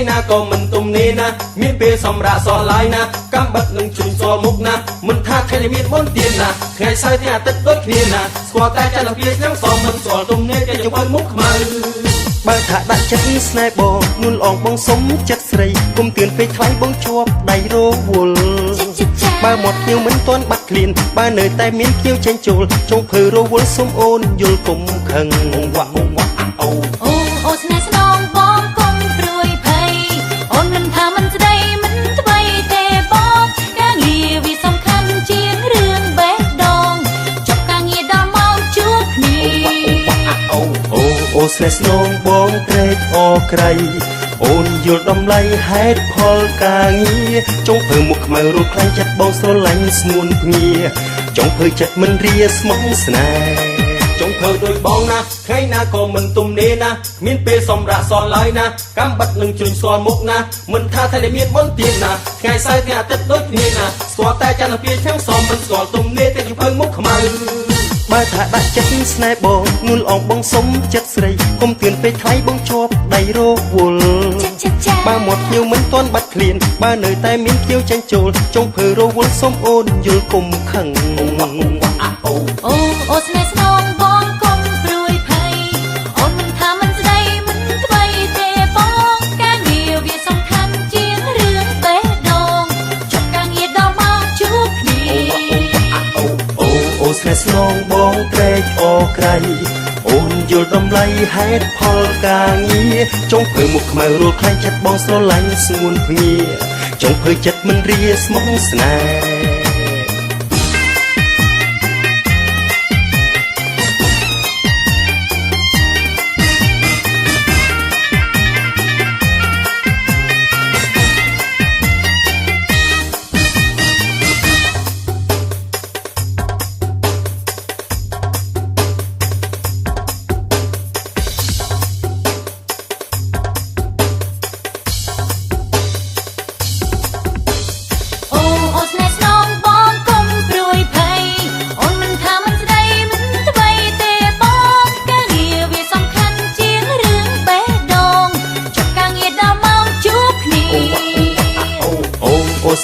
ណាក៏មិនទំនេរណាមានពេលសម្រាប់សល់ឡាយណាកំបិតនឹងជួយសល់មុខណាមិនថាថ្ងៃនេះមានបុណ្យទានណាថ្ងៃសៅរ៍ថ្ងៃអាទិត្យដូចគ្នាណាស្គាល់តែចន្ទភាយ៉ាងសមមិនស្គាល់ទំនេរតែជើងមុខខ្មៅបើថាដាក់ចិត្តស្នេហ៍បងនួនអងបងសុំចិត្តស្រីគុំទឿនពេកថ្លៃបងជាប់ដៃរវល់បើមាត់ភ្នៀវមិនទាន់បាត់ឃ្លានបើនៅតែមានភ្នៀវចេញចូលចុងភើរវល់សុំអូនយល់គុំខឹងវ៉ាអូអូស្នេហ៍ស្នងបងគុំព្រួយភ័យអូនមិនថាមិនស្ដីមិនថ្មីទេបងការងារវាសំខាន់ជាងរឿងបេះដូងចប់ការងារដល់មកជួបគ្នាអូស្នេហ៍ស្នងបងត្រេកអរក្រៃអូនយល់តម្លៃហេតុផលការងារចុងភើមុខខ្មៅរੂខ្លាំងចិត្តបងស្រឡាញ់ស្ងួនភ្ងាចុងភើចិត្តមិនរាស្មោះស្នេហ៍ចុងភើដោយបងណាថ្ងៃណាក៏មិនទំនេរណាមានពេលសម្រាប់សល់ឡើយណាកំបិតនឹងជួយស្គាល់មុខណាមិនថាថ្ងៃនេះមានបុណ្យទានណាថ្ងៃសៅរ៍ថ្ងៃអាទិត្យដូចគ្នាណាស្គាល់តែចន្ទភាយ៉ាងសមមិនស្គាល់ទំនេរតែជើងមុខខ្មៅបើថាដាក់ចិត្តស្នេហ៍បងនួនអងបងសុំចិត្តស្រីគុំទឿនពេកថ្លៃបងជាប់ដៃរវល់បើមាត់ភ្នៀវមិនទាន់បាត់ឃ្លានបើនៅតែមានភ្នៀវចេញចូលចុងភើរវល់សុំអូនយល់គុំខឹងអូស្នេហ៍ស្នងបងគុំព្រួយភ័យអូនមិនថាមិនស្ដីមិនថ្មីទេបងការងារវាសំខាន់ជាងរឿងបេះដូងចប់ការងារដល់មកជួបគ្នាអូស្នេហ៍ស្នងបងត្រេកអរក្រៃអូនយល់តម្លៃហេតុផលការងារចុងភើមុខខ្មៅរੂខ្លាំងចិត្តបងស្រឡាញ់ស្ងួនភ្ងាចុងភើចិត្តមិនរាស្មោះស្នេហ៍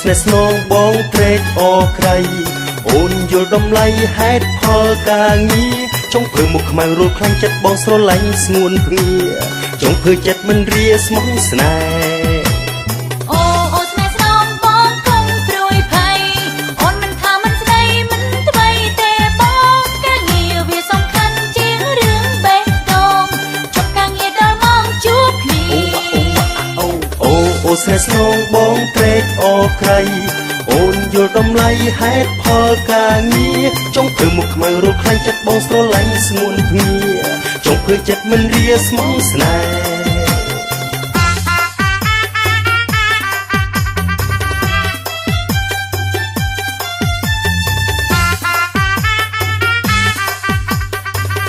ស្នេហ៍ស្នងបងត្រេកអរក្រៃអូនយល់តម្លៃហេតុផលការងារចុងភើមុខខ្មៅរੂខ្លាំងចិត្តបងស្រឡាញ់ស្ងួនភ្ងាចុងភើចិត្តមិនរាស្មោះស្នេហ៍អូស្នេហ៍ស្នងបងគុំព្រួយភ័យអូនមិនថាមិនស្ដីមិនថ្មីទេបងការងារវាសំខាន់ជាងរឿងបេះដូងចប់ការងារដល់មកជួបគ្នាអូស្នេហ៍ស្នងបងត្រេកអរក្រៃអូនយល់តម្លៃហេតុផលការងារចុងភើមុខខ្មៅរੂខ្លាំងចិត្តបងស្រឡាញ់ស្ងួនភ្ងាចុងភើចិត្តមិនរាស្មោះស្នេហ៍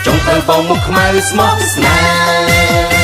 ចុងភើបងមុខខ្មៅស្មោះស្នេហ៍